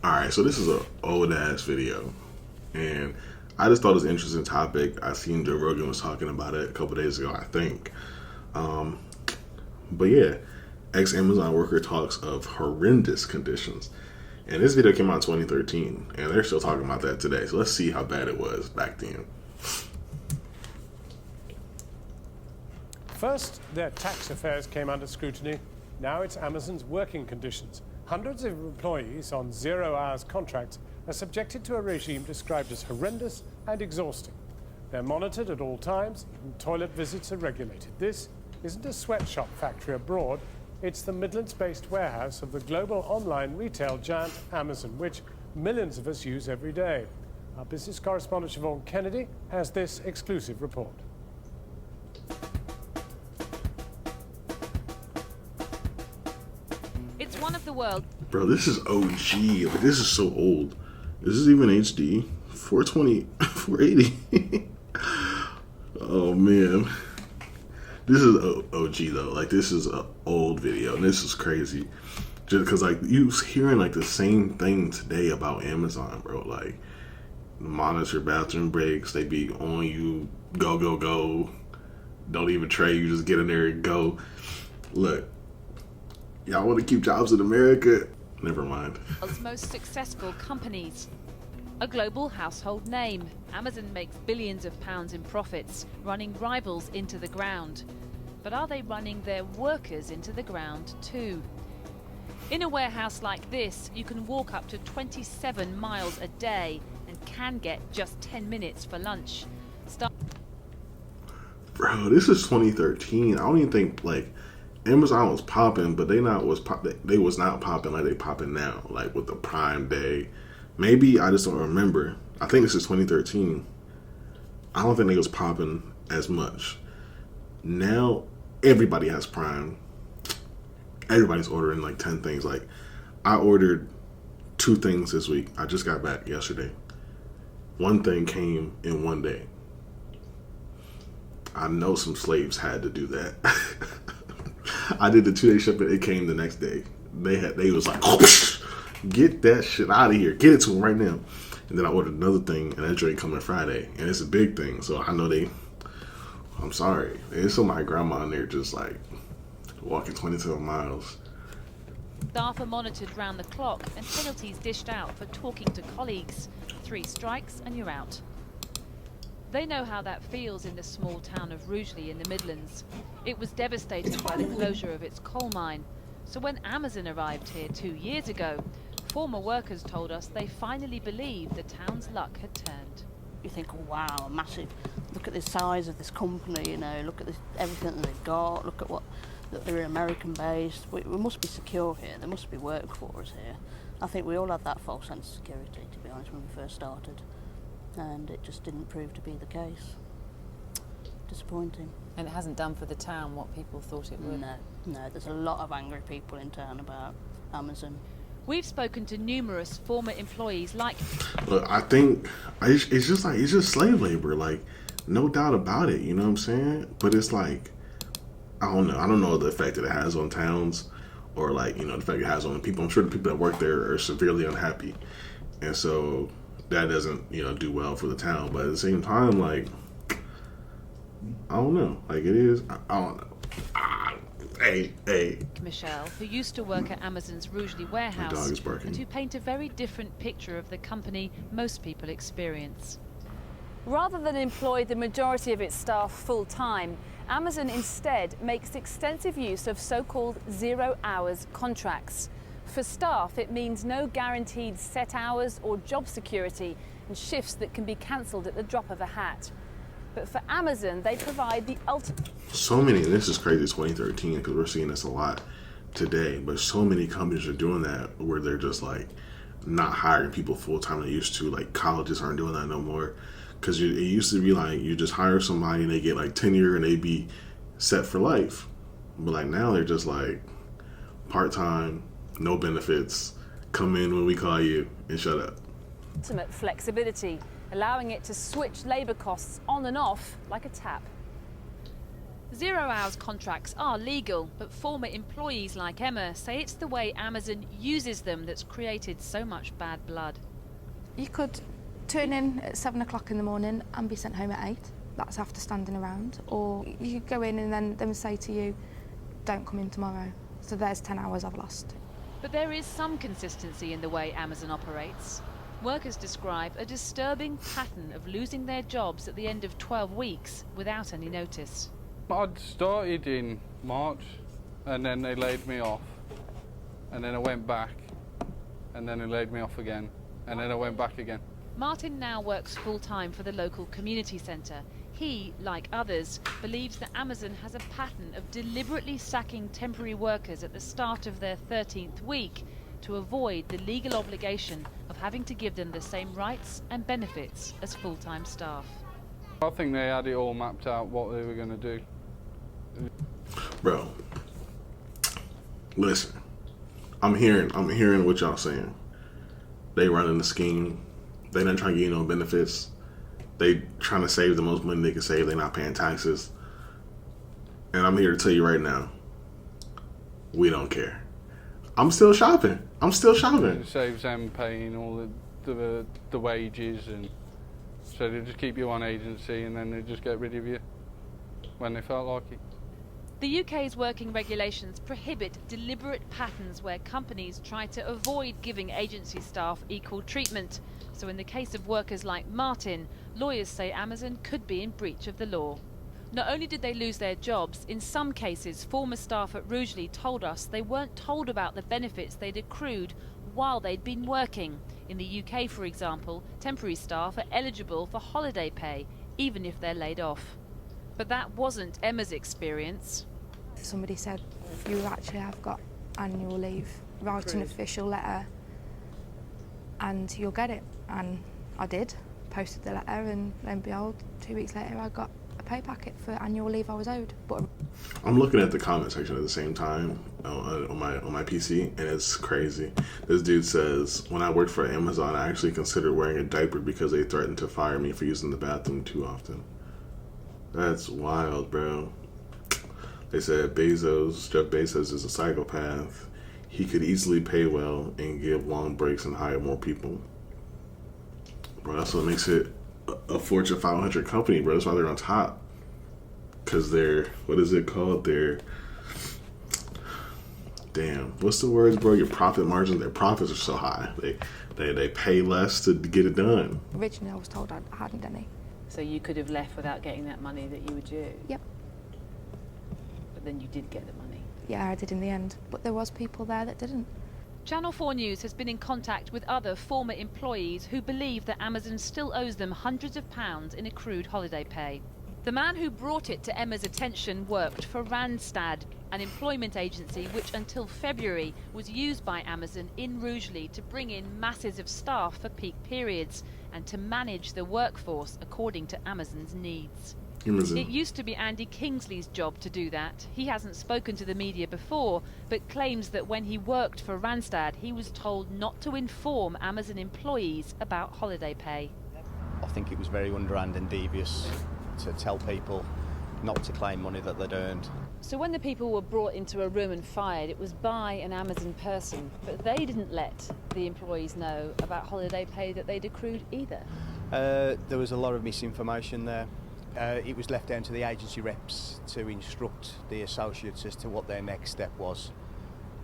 Alright, so this is an old ass video. And I just thought it was an interesting topic. I seen Joe Rogan was talking about it a couple days ago, I think. Um, but yeah, ex-Amazon worker talks of horrendous conditions. And this video came out in 2013, and they're still talking about that today. So let's see how bad it was back then. First, their tax affairs came under scrutiny. Now it's Amazon's working conditions. Hundreds of employees on 0 hours contracts are subjected to a regime described as horrendous and exhausting. They're monitored at all times, and toilet visits are regulated. This isn't a sweatshop factory abroad. It's the Midlands-based warehouse of the global online retail giant Amazon, which millions of us use every day. Our business correspondent Siobhan Kennedy has this exclusive report. It's one of the world's... Bro, this is OG. Like, this is so old. This is even HD. 420, 480. Oh, man. This is OG, though. Like, this is an old video, and this is crazy. Just because, like, you hearing, like, the same thing today about Amazon, bro. Like, monitor bathroom breaks. They be on you. Go, go, go. Don't even trade. You just get in there and go. Look. Y'all want to keep jobs in America? Never mind. most successful companies. A global household name, Amazon makes billions of pounds in profits, running rivals into the ground. But are they running their workers into the ground too? In a warehouse like this, you can walk up to 27 miles a day and can get just 10 minutes for lunch. Bro, this is 2013. I don't even think, like, Amazon was popping, but they was not popping like they popping now, like with the Prime Day. Maybe I just don't remember. I think this is 2013. I don't think they was popping as much. Now everybody has Prime. Everybody's ordering like 10 things. Like, I ordered 2 things this week. I just got back yesterday. 1 thing came in 1 day. I know some slaves had to do that. I did the 2-day shipping. It came the next day. They was like, oh, get that shit out of here. Get it to them right now. And then I ordered another thing, and that drink coming Friday. And it's a big thing. So I know I'm sorry. There's somebody grandma in there just like walking 27 miles. Staff are monitored round the clock and penalties dished out for talking to colleagues. 3 strikes and you're out. They know how that feels in the small town of Rugeley in the Midlands. It was devastated by the closure of its coal mine. So when Amazon arrived here 2 years ago, former workers told us they finally believed the town's luck had turned. You think, oh, wow, massive. Look at the size of this company, you know, look at this, everything that they've got, look at that they're American based. We must be secure here, there must be work for us here. I think we all had that false sense of security, to be honest, when we first started. And it just didn't prove to be the case. Disappointing. And it hasn't done for the town what people thought it would? No, there's a lot of angry people in town about Amazon. We've spoken to numerous former employees like... Look, I think it's just slave labor, like, no doubt about it, you know what I'm saying? But it's like, I don't know the effect that it has on towns, or like, you know, the effect it has on the people. I'm sure the people that work there are severely unhappy. And so that doesn't, you know, do well for the town. But at the same time, like, I don't know. Like, it is, I don't know. Hey. Michelle, who used to work at Amazon's Rugeley warehouse, My dog is barking. and who paint a very different picture of the company most people experience. Rather than employ the majority of its staff full-time, Amazon instead makes extensive use of so-called 0 hours contracts. For staff, it means no guaranteed set hours or job security and shifts that can be cancelled at the drop of a hat. But for Amazon, they provide the ultimate... So many, and this is crazy, 2013, because we're seeing this a lot today, but so many companies are doing that where they're just like not hiring people full-time they used to. Like, colleges aren't doing that no more. Because it used to be like you just hire somebody and they get like tenure and they be set for life. But like now they're just like part-time, no benefits, come in when we call you and shut up. ultimate flexibility, allowing it to switch labour costs on and off like a tap. 0 hours contracts are legal, but former employees like Emma say it's the way Amazon uses them that's created so much bad blood. You could turn in at 7 o'clock in the morning and be sent home at 8. That's after standing around. Or you could go in and then them say to you, don't come in tomorrow. So there's 10 hours I've lost. But there is some consistency in the way Amazon operates. Workers describe a disturbing pattern of losing their jobs at the end of 12 weeks without any notice. I'd started in March and then they laid me off, and then I went back and then they laid me off again, and then I went back again. Martin now works full-time for the local community centre. He, like others, believes that Amazon has a pattern of deliberately sacking temporary workers at the start of their 13th week to avoid the legal obligation of having to give them the same rights and benefits as full-time staff. I think they had it all mapped out what they were going to do. Bro, listen, I'm hearing what y'all saying. They running the scheme. They not trying to get you no benefits. They trying to save the most money they can save. They not paying taxes. And I'm here to tell you right now, we don't care. I'm still shopping. It saves them paying all the wages, and so they just keep you on agency and then they just get rid of you when they felt like it. The UK's working regulations prohibit deliberate patterns where companies try to avoid giving agency staff equal treatment. So in the case of workers like Martin, lawyers say Amazon could be in breach of the law. Not only did they lose their jobs, in some cases former staff at Rugeley told us they weren't told about the benefits they'd accrued while they'd been working. In the UK, for example, temporary staff are eligible for holiday pay, even if they're laid off. But that wasn't Emma's experience. Somebody said, you actually have got annual leave, write an official letter and you'll get it. And I did, posted the letter, and lo and behold, 2 weeks later I got a pay packet for annual leave I was owed. But I'm looking at the comment section at the same time on my PC, and it's crazy. This dude says, when I worked for Amazon, I actually considered wearing a diaper because they threatened to fire me for using the bathroom too often. That's wild, bro. They said Jeff Bezos is a psychopath. He could easily pay well and give long breaks and hire more people. Bro, that's what makes it a Fortune 500 company, bro. That's why they're on top. Because they're, what is it called? What's the words, bro? Your profit margins, their profits are so high. They pay less to get it done. originally I was told I hadn't any. So you could have left without getting that money that you were due? Yep. But then you did get the money? Yeah, I did in the end. But there was people there that didn't. Channel 4 News has been in contact with other former employees who believe that Amazon still owes them hundreds of pounds in accrued holiday pay. The man who brought it to Emma's attention worked for Randstad, an employment agency which until February was used by Amazon in Rugeley to bring in masses of staff for peak periods and to manage the workforce according to Amazon's needs. It used to be Andy Kingsley's job to do that. He hasn't spoken to the media before, but claims that when he worked for Randstad, he was told not to inform Amazon employees about holiday pay. I think it was very underhand and devious to tell people not to claim money that they'd earned. So when the people were brought into a room and fired, it was by an Amazon person, but they didn't let the employees know about holiday pay that they'd accrued either. There was a lot of misinformation there. It was left down to the agency reps to instruct the associates as to what their next step was.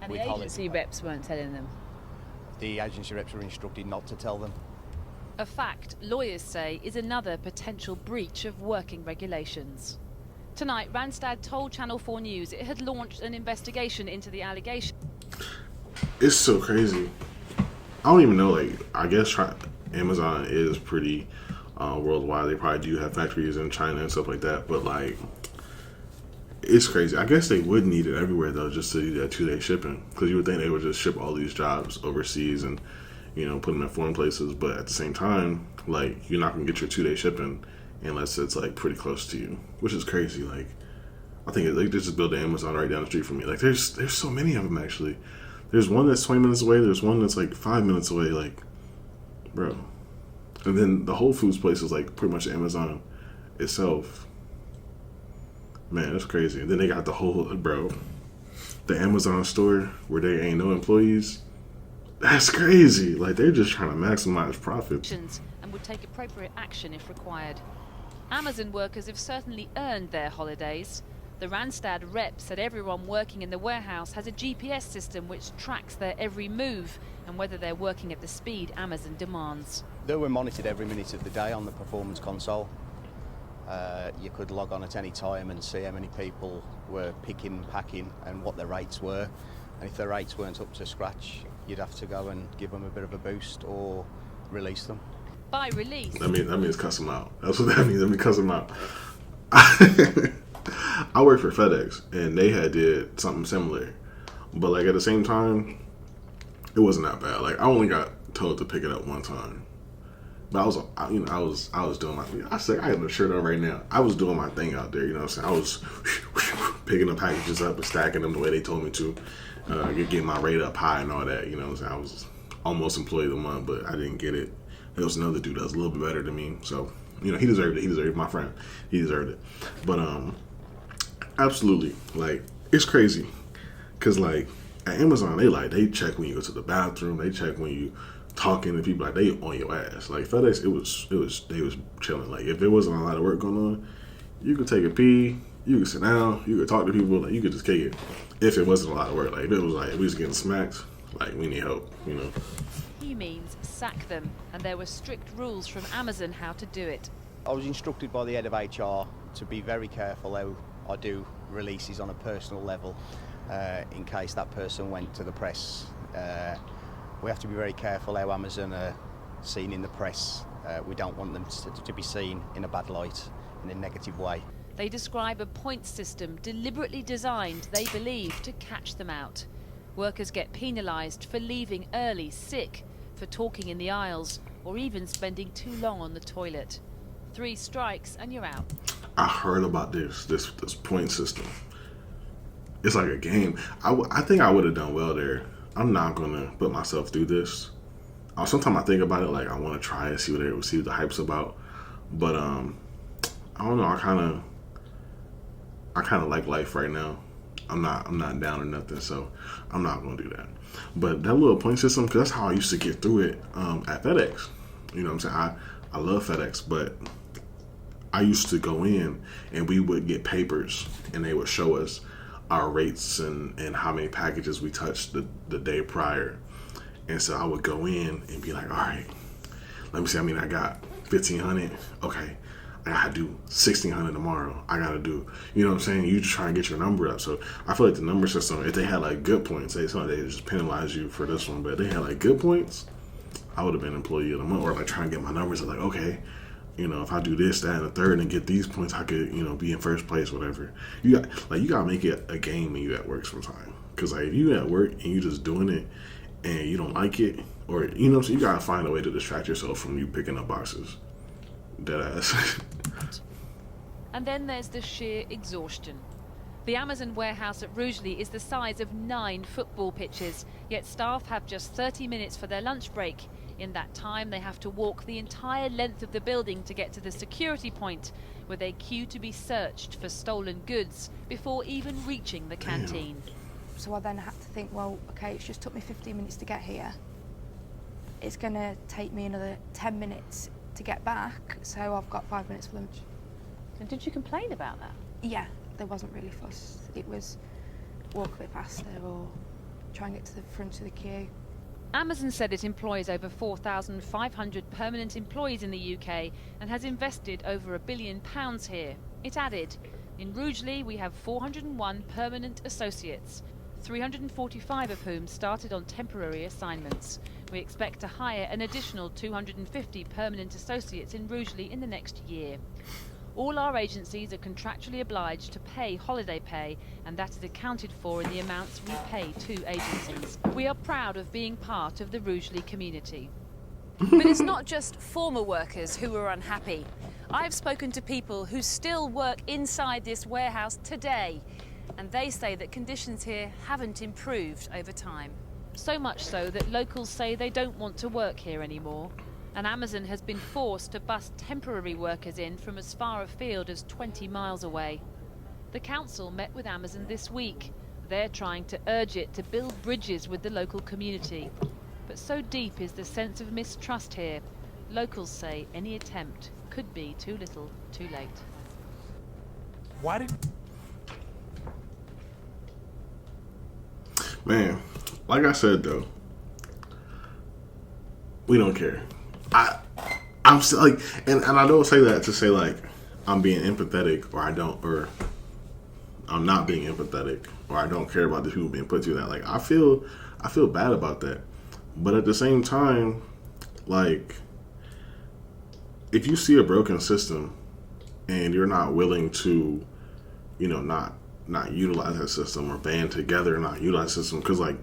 And the agency reps weren't telling them? The agency reps were instructed not to tell them. A fact lawyers say is another potential breach of working regulations. Tonight, Randstad told Channel 4 News it had launched an investigation into the allegation. It's so crazy. I don't even know, like, I guess Amazon is pretty worldwide. They probably do have factories in China and stuff like that, but, like, it's crazy. I guess they would need it everywhere, though, just to do that 2-day shipping, because you would think they would just ship all these jobs overseas and, you know, put them in foreign places, but at the same time, like, you're not going to get your 2-day shipping unless it's, like, pretty close to you, which is crazy. Like, I think they just built an Amazon right down the street from me. Like, there's so many of them, actually. There's one that's 20 minutes away. There's one that's, like, 5 minutes away. Like, bro. And then the Whole Foods place is, like, pretty much Amazon itself. Man, that's crazy. And then they got the whole, bro, the Amazon store where they ain't no employees. That's crazy. Like, they're just trying to maximize profits. And would take appropriate action if required. Amazon workers have certainly earned their holidays. The Randstad rep said everyone working in the warehouse has a GPS system which tracks their every move and whether they're working at the speed Amazon demands. They were monitored every minute of the day on the performance console. You could log on at any time and see how many people were picking, packing and what their rates were. And if their rates weren't up to scratch, you'd have to go and give them a bit of a boost or release them. By release. That means cuss them out. That's what that means. That means cuss them out. I worked for FedEx and they had did something similar, but like at the same time, it wasn't that bad. Like I only got told to pick it up one time, but I was doing my thing. I have the shirt on right now. I was doing my thing out there. You know what I'm saying? I was picking the packages up and stacking them the way they told me to, getting my rate up high and all that. You know what I'm saying? I was almost employee of the month, but I didn't get it. There was another dude that was a little bit better than me, so you know he deserved it. He deserved it. My friend, he deserved it. But absolutely, like it's crazy, cause like at Amazon they check when you go to the bathroom, they check when you talking to people, like they on your ass. Like FedEx, they was chilling. Like if there wasn't a lot of work going on, you could take a pee, you could sit down, you could talk to people, like you could just kick it. If it wasn't a lot of work, like if it was like if we was getting smacked, like we need help, you know. He means sack them, and there were strict rules from Amazon how to do it. I was instructed by the head of HR to be very careful how I do releases on a personal level in case that person went to the press. We have to be very careful how Amazon are seen in the press. We don't want them to be seen in a bad light, in a negative way. They describe a point system deliberately designed, they believe, to catch them out. Workers get penalised for leaving early, sick, for talking in the aisles, or even spending too long on the toilet. 3 strikes and you're out. I heard about this point system. It's like a game. I think I would have done well there. I'm not gonna put myself through this. Sometimes I think about it, like I want to try and see what the hype's about. But I don't know. I kind of like life right now. I'm not down or nothing, so I'm not gonna do that. But that little point system, because that's how I used to get through it at FedEx. You know what I'm saying? I love FedEx, but I used to go in and we would get papers and they would show us our rates and how many packages we touched the day prior. And so I would go in and be like, all right, let me see. I mean, I got 1,500. Okay, I gotta do 1,600 tomorrow. I gotta do, you know what I'm saying? You just try and get your number up. So I feel like the number system, if they had like good points, they just penalize you for this one. But if they had like good points, I would have been employee of the month, or like trying to get my numbers. Like, okay, you know, if I do this, that, and the third, and get these points, I could, you know, be in first place, whatever. You gotta make it a game when you at work sometime. Cause like if you at work and you just doing it and you don't like it, or you know, so you gotta find a way to distract yourself from you picking up boxes. Deadass. And then there's the sheer exhaustion. The Amazon warehouse at Rugeley is the size of 9 football pitches, yet staff have just 30 minutes for their lunch break. In that time, they have to walk the entire length of the building to get to the security point, where they queue to be searched for stolen goods before even reaching the canteen. So I then had to think, well, okay, it's just took me 15 minutes to get here. It's going to take me another 10 minutes to get back, so I've got 5 minutes for lunch. And did you complain about that? Yeah, there wasn't really fuss. It was walk a bit faster or try and get to the front of the queue. Amazon said it employs over 4,500 permanent employees in the UK and has invested over £1 billion here. It added, in Rugeley we have 401 permanent associates, 345 of whom started on temporary assignments. We expect to hire an additional 250 permanent associates in Rugeley in the next year. All our agencies are contractually obliged to pay holiday pay, and that is accounted for in the amounts we pay to agencies. We are proud of being part of the Rugeley community. But it's not just former workers who are unhappy. I've spoken to people who still work inside this warehouse today, and they say that conditions here haven't improved over time. So much so that locals say they don't want to work here anymore. And Amazon has been forced to bus temporary workers in from as far afield as 20 miles away. The council met with Amazon this week. They're trying to urge it to build bridges with the local community. But so deep is the sense of mistrust here, locals say any attempt could be too little, too late. Why did... Man, like I said though, we don't care. I'm still like, and I don't say that to say like I'm being empathetic or I'm not being empathetic or I don't care about the people being put through that. Like I feel bad about that, but at the same time, like if you see a broken system and you're not willing to, you know, not utilize that system or band together and not utilize the system, because like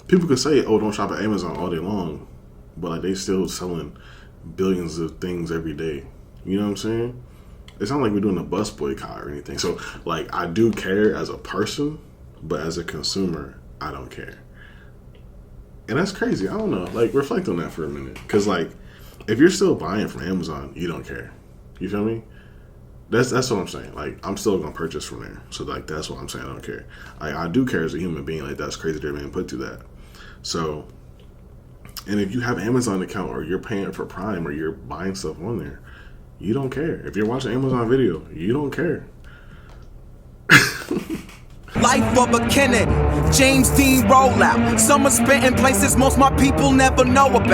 people could say, oh, don't shop at Amazon all day long, but like they still selling billions of things every day. You know what I'm saying? It's not like we're doing a bus boycott or anything. So like I do care as a person, but as a consumer, I don't care. And that's crazy. I don't know. Like reflect on that for a minute, because like if you're still buying from Amazon, you don't care. You feel me? That's what I'm saying. Like I'm still gonna purchase from there. So like that's what I'm saying. I don't care. I do care as a human being. Like that's crazy they're being put through that. So, and if you have Amazon account or you're paying for Prime or you're buying stuff on there, you don't care. If you're watching Amazon video, you don't care. Life of a Kennedy, James Dean rollout. Summer spent in places most my people never know about.